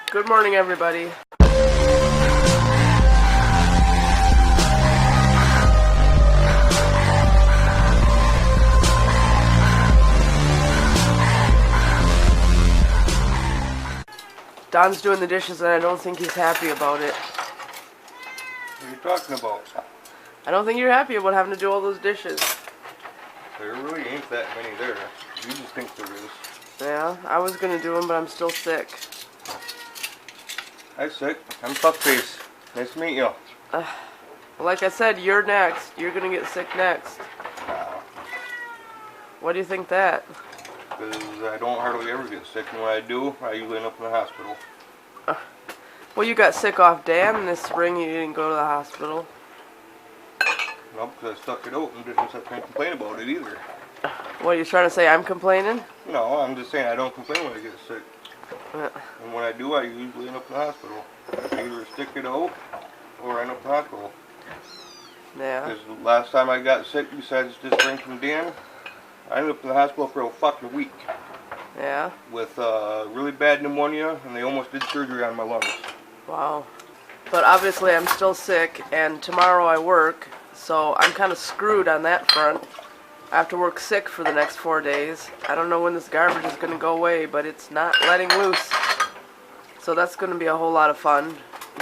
Good morning, everybody. Don's doing the dishes and I don't think he's happy about it. What are you talking about? I don't think you're happy about having to do all those dishes. There really ain't that many there. You just think there is. Yeah, I was gonna do them, but I'm still sick. I'm sick. I'm Fuckface. Nice to meet you. Like I said, you're next. You're gonna get sick next. Why do you think that? Because I don't hardly ever get sick, and when I do, I usually end up in the hospital. Well, you got sick off Dan this spring. You didn't go to the hospital. No, because I stuck it out and didn't sit there and complain about it either. What, are you trying to say I'm complaining? No, I'm just saying I don't complain when I get sick. And when I do, I usually end up in the hospital. I either stick it out or end up in the hospital. Yeah. Because the last time I got sick, besides just drinking Dan, I ended up in the hospital for a fucking week. Yeah? With really bad pneumonia, and they almost did surgery on my lungs. Wow. But obviously I'm still sick, and tomorrow I work, so I'm kind of screwed on that front. I have to work sick for the next 4 days. I don't know when this garbage is going to go away, but it's not letting loose. So that's going to be a whole lot of fun.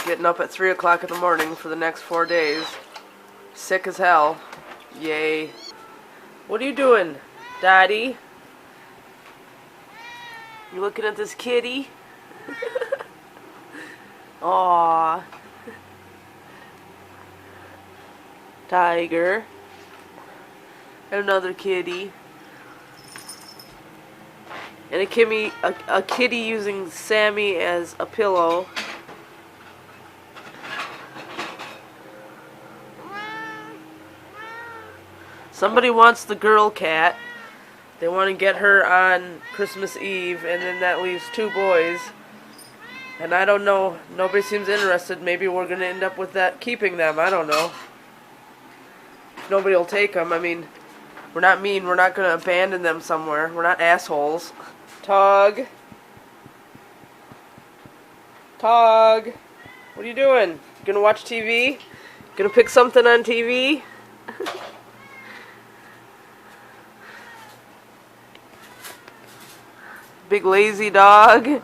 Getting up at 3 o'clock in the morning for the next 4 days. Sick as hell. Yay. What are you doing, Daddy? You looking at this kitty? Aww. Tiger. And another kitty. And a kitty using Sammy as a pillow. Somebody wants the girl cat. They want to get her on Christmas Eve, and then that leaves 2 boys. And I don't know. Nobody seems interested. Maybe we're going to end up with that, keeping them. I don't know. Nobody will take them. I mean, we're not mean. We're not going to abandon them somewhere. We're not assholes. Tog. Tog. What are you doing? You going to watch TV? Going to pick something on TV? Big lazy dog.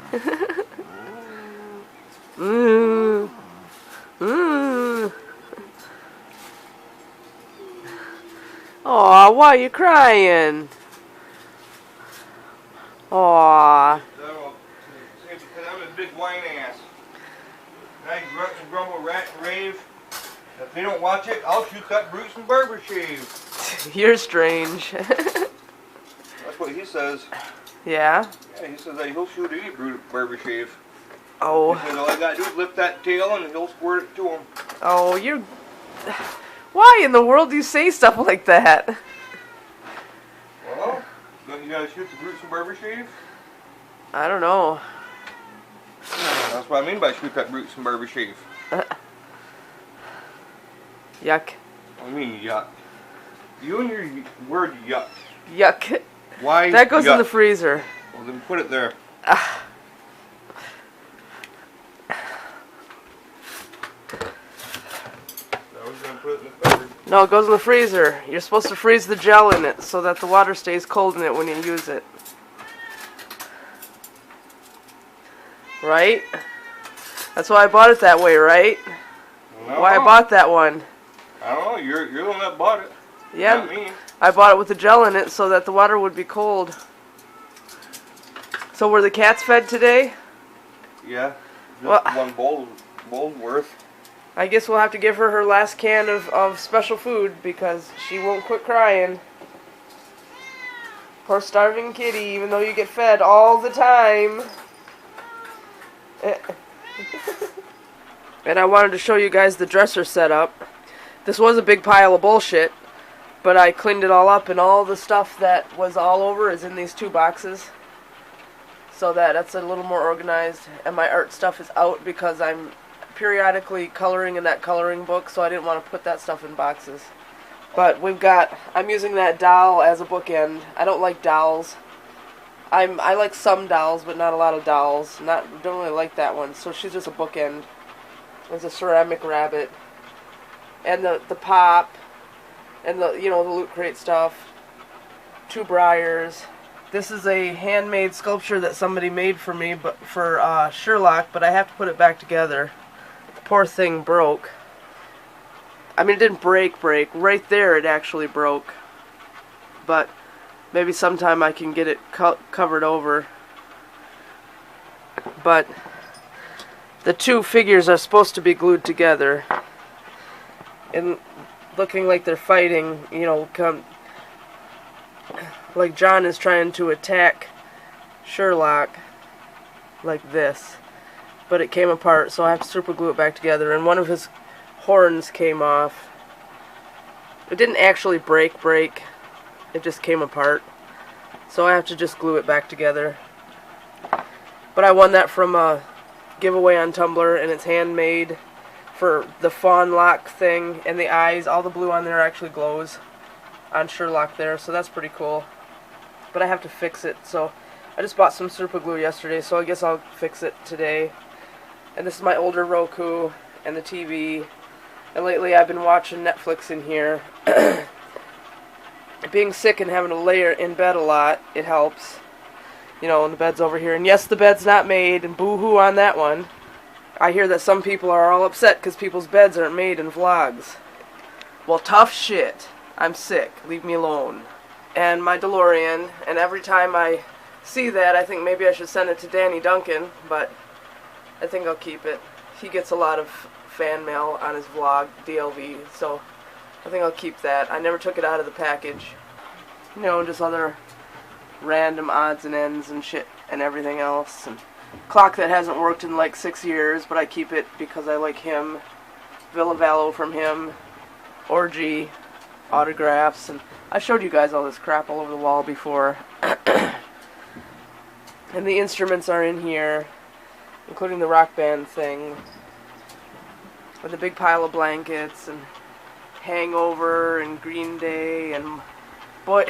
Aw, why are you crying? Aw. Because I'm a big whine ass. And I grunt and grumble, rat and rave. If they don't watch it, I'll shoot that Bruce and barber shave. You're strange. That's what he says. Yeah? Yeah, he says that he'll shoot any barber shave. Oh. He says all I gotta do is lift that tail and he'll squirt it to him. Oh, you're... Why in the world do you say stuff like that? Well, don't you gotta shoot the Bruce and barber shave? I don't know. That's what I mean by shoot that Bruce and barber shave. Yuck. What do you mean yuck? You and your word yuck. Yuck. Why That goes yuck? in the freezer. Well, then put it there. Put it in the freezer. No, it goes in the freezer. You're supposed to freeze the gel in it so that the water stays cold in it when you use it. Right? That's why I bought it that way, right? No. Why I bought that one. I don't know. You're the one that bought it. Yeah, Not me. I bought it with the gel in it so that the water would be cold. So were the cats fed today? Yeah. Just Well, one bowl worth. I guess we'll have to give her last can of special food because she won't quit crying. Poor starving kitty, even though you get fed all the time. And I wanted to show you guys the dresser setup. This was a big pile of bullshit, but I cleaned it all up, and all the stuff that was all over is in these 2 boxes. So that's a little more organized, and my art stuff is out because I'm periodically coloring in that coloring book, so I didn't want to put that stuff in boxes. But I'm using that doll as a bookend. I don't like dolls. I like some dolls, but not a lot of dolls. Don't really like that one. So she's just a bookend. There's a ceramic rabbit, and the pop, and the the Loot Crate stuff. 2 Briars. This is a handmade sculpture that somebody made for me, but for Sherlock. But I have to put it back together. The poor thing broke. I mean, it didn't break. Right there, it actually broke. But maybe sometime I can get it covered over. But the 2 figures are supposed to be glued together. And looking like they're fighting, like John is trying to attack Sherlock like this. But it came apart, so I have to super glue it back together. And one of his horns came off. It didn't actually break. It just came apart. So I have to just glue it back together. But I won that from a giveaway on Tumblr, and it's handmade for the fawn lock thing, and the eyes, all the blue on there actually glows on Sherlock there, so that's pretty cool. But I have to fix it, so I just bought some super glue yesterday, so I guess I'll fix it today. And this is my older Roku and the TV. And lately I've been watching Netflix in here. Being sick and having to lay in bed a lot, it helps. And the bed's over here. And yes, the bed's not made, and boo-hoo on that one. I hear that some people are all upset because people's beds aren't made in vlogs. Well, tough shit. I'm sick. Leave me alone. And my DeLorean, and every time I see that, I think maybe I should send it to Danny Duncan, but I think I'll keep it. He gets a lot of fan mail on his vlog, DLV, so I think I'll keep that. I never took it out of the package. Just other random odds and ends and shit and everything else. And clock that hasn't worked in like 6 years, but I keep it because I like him. Villa Vallo from him. Orgy. Autographs. And I showed you guys all this crap all over the wall before. And the instruments are in here, including the Rock Band thing. With a big pile of blankets and Hangover and Green Day, and boy,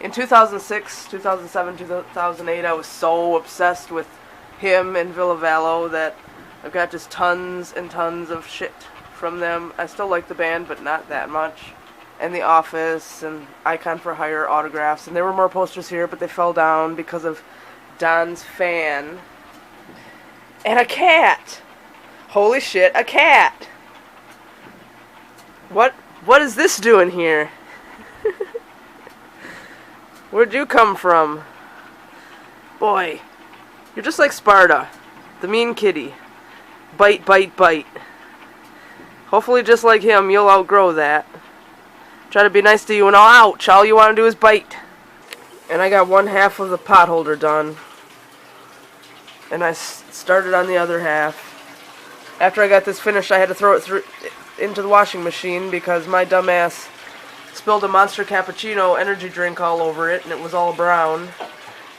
in 2006, 2007, 2008, I was so obsessed with him and Villa Vallo that I've got just tons and tons of shit from them. I still like the band, but not that much. And The Office and Icon for Hire autographs, and there were more posters here, but they fell down because of Don's fan. And a cat! Holy shit, a cat! What is this doing here? Where'd you come from? Boy, you're just like Sparta, the mean kitty. Bite, bite, bite. Hopefully just like him, you'll outgrow that. Try to be nice to you and ouch, all you want to do is bite. And I got 1/2 of the pot holder done. And I started on the other half. After I got this finished, I had to throw it into the washing machine because my dumbass spilled a Monster Cappuccino energy drink all over it, and it was all brown.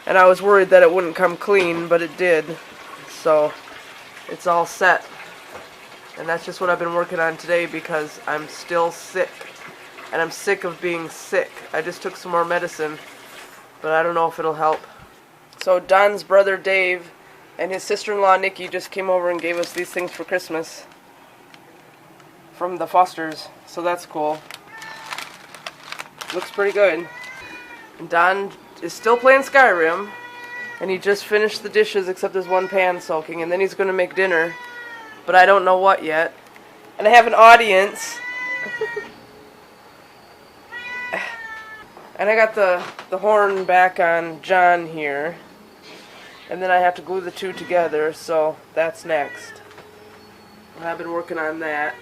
And I was worried that it wouldn't come clean, but it did. So, it's all set. And that's just what I've been working on today because I'm still sick. And I'm sick of being sick. I just took some more medicine, but I don't know if it'll help. So Don's brother Dave and his sister-in-law Nikki just came over and gave us these things for Christmas from the Fosters, so that's cool. Looks pretty good. And Don is still playing Skyrim, and he just finished the dishes except there's one pan soaking, and then he's going to make dinner, but I don't know what yet. And I have an audience. And I got the horn back on John here. And then I have to glue the 2 together, so that's next. And I've been working on that.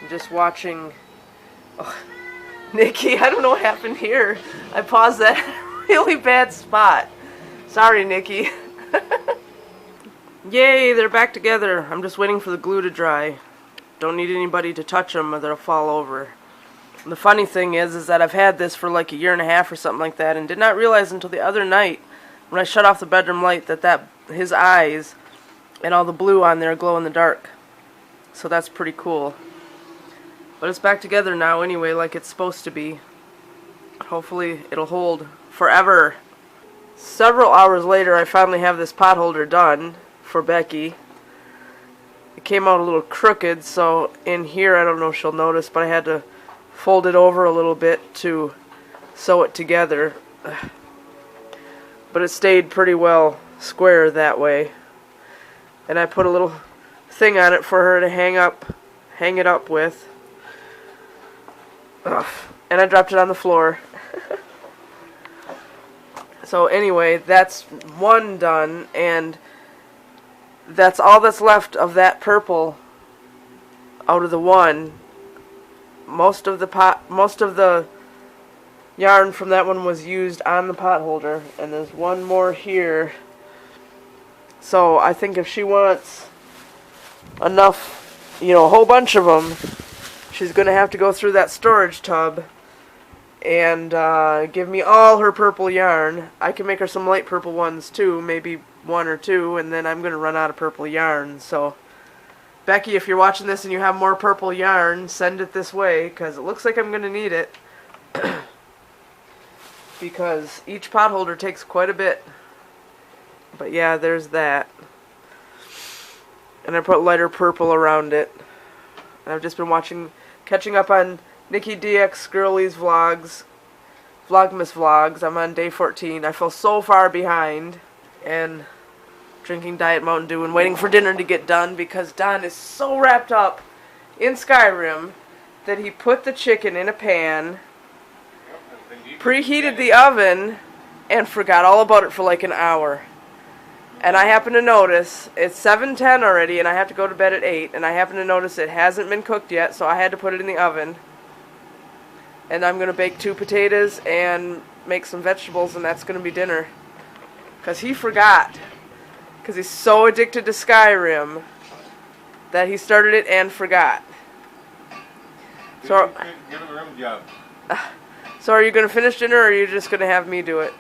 I'm just watching... Oh, Nikki, I don't know what happened here. I paused that at a really bad spot. Sorry, Nikki. Yay, they're back together. I'm just waiting for the glue to dry. Don't need anybody to touch them or they'll fall over. And the funny thing is that I've had this for like 1.5 years or something like that and did not realize until the other night when I shut off the bedroom light that his eyes and all the blue on there glow in the dark. So that's pretty cool. But it's back together now anyway, like it's supposed to be. Hopefully it'll hold forever. several hours later, I finally have this pot holder done for Becky. It came out a little crooked, so in here, I don't know if she'll notice, but I had to fold it over a little bit to sew it together. But it stayed pretty well square that way. And I put a little thing on it for her to hang it up with. Ugh. And I dropped it on the floor. So anyway, that's one done, and that's all that's left of that purple out of the one. Most of the yarn from that one was used on the pot holder, and there's one more here. So I think if she wants enough, a whole bunch of them, she's going to have to go through that storage tub and give me all her purple yarn. I can make her some light purple ones too, maybe one or two, and then I'm going to run out of purple yarn. So Becky, if you're watching this and you have more purple yarn, send it this way, because it looks like I'm going to need it. Because each pot holder takes quite a bit. But yeah, there's that. And I put lighter purple around it. And I've just been catching up on Nikki DX Girlies vlogs, Vlogmas vlogs. I'm on day 14. I fell so far behind. And drinking Diet Mountain Dew and waiting for dinner to get done, because Don is so wrapped up in Skyrim that he put the chicken in a pan, preheated the oven, and forgot all about it for like an hour. And I happen to notice it's 7:10 already, and I have to go to bed at 8, and I happen to notice it hasn't been cooked yet, so I had to put it in the oven. And I'm going to bake 2 potatoes and make some vegetables, and that's going to be dinner. Because he forgot. Because he's so addicted to Skyrim that he started it and forgot. So, give him a rim job. So are you going to finish dinner, or are you just going to have me do it?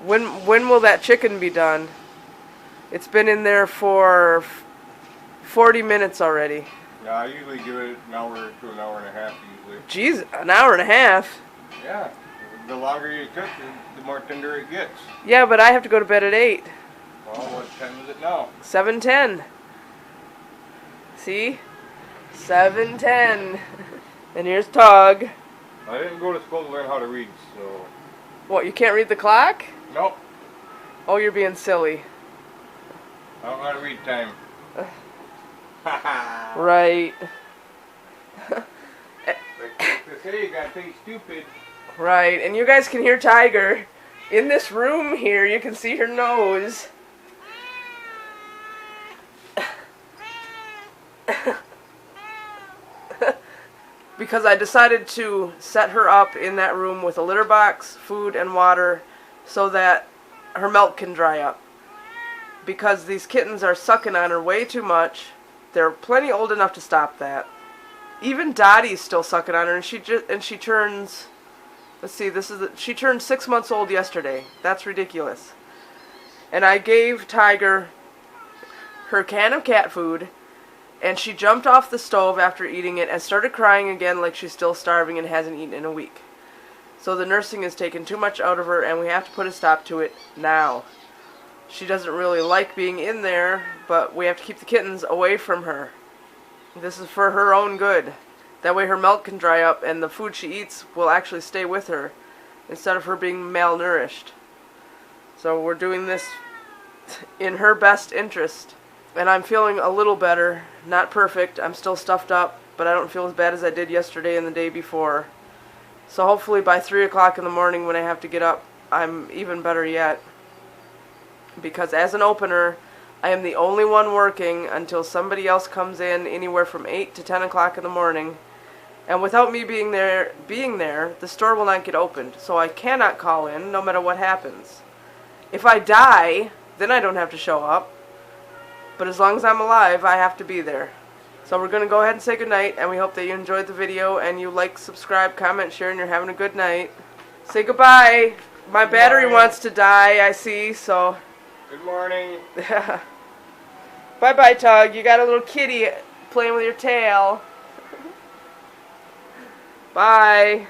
When will that chicken be done? It's been in there for 40 minutes already. Yeah, I usually give it an hour to an hour and a half usually. Jeez, an hour and a half? Yeah. The longer you cook it, the more tender it gets. Yeah, but I have to go to bed at 8. Well, what time is it now? 7:10. See? 7:10. And here's Tog. I didn't go to school to learn how to read, so... What, you can't read the clock? Nope. Oh, you're being silly. I don't know how to read time. Right. They say you gotta think stupid. Right, and you guys can hear Tiger. In this room here, you can see her nose. Because I decided to set her up in that room with a litter box, food, and water so that her milk can dry up. Because these kittens are sucking on her way too much. They're plenty old enough to stop that. Even Dottie's still sucking on her, and she turns... Let's see, she turned 6 months old yesterday. That's ridiculous. And I gave Tiger her can of cat food, and she jumped off the stove after eating it and started crying again like she's still starving and hasn't eaten in a week. So the nursing has taken too much out of her, and we have to put a stop to it now. She doesn't really like being in there, but we have to keep the kittens away from her. This is for her own good. That way her milk can dry up and the food she eats will actually stay with her instead of her being malnourished. So we're doing this in her best interest. And I'm feeling a little better. Not perfect. I'm still stuffed up, but I don't feel as bad as I did yesterday and the day before. So hopefully by 3 o'clock in the morning when I have to get up, I'm even better yet. Because as an opener, I am the only one working until somebody else comes in anywhere from 8 to 10 o'clock in the morning. And without me being there, the store will not get opened. So I cannot call in no matter what happens. If I die, then I don't have to show up. But as long as I'm alive, I have to be there. So we're going to go ahead and say goodnight, and we hope that you enjoyed the video, and you like, subscribe, comment, share, and you're having a good night. Say goodbye. My battery wants to die, I see, so... Good morning. Bye-bye, Tug. You got a little kitty playing with your tail. Bye.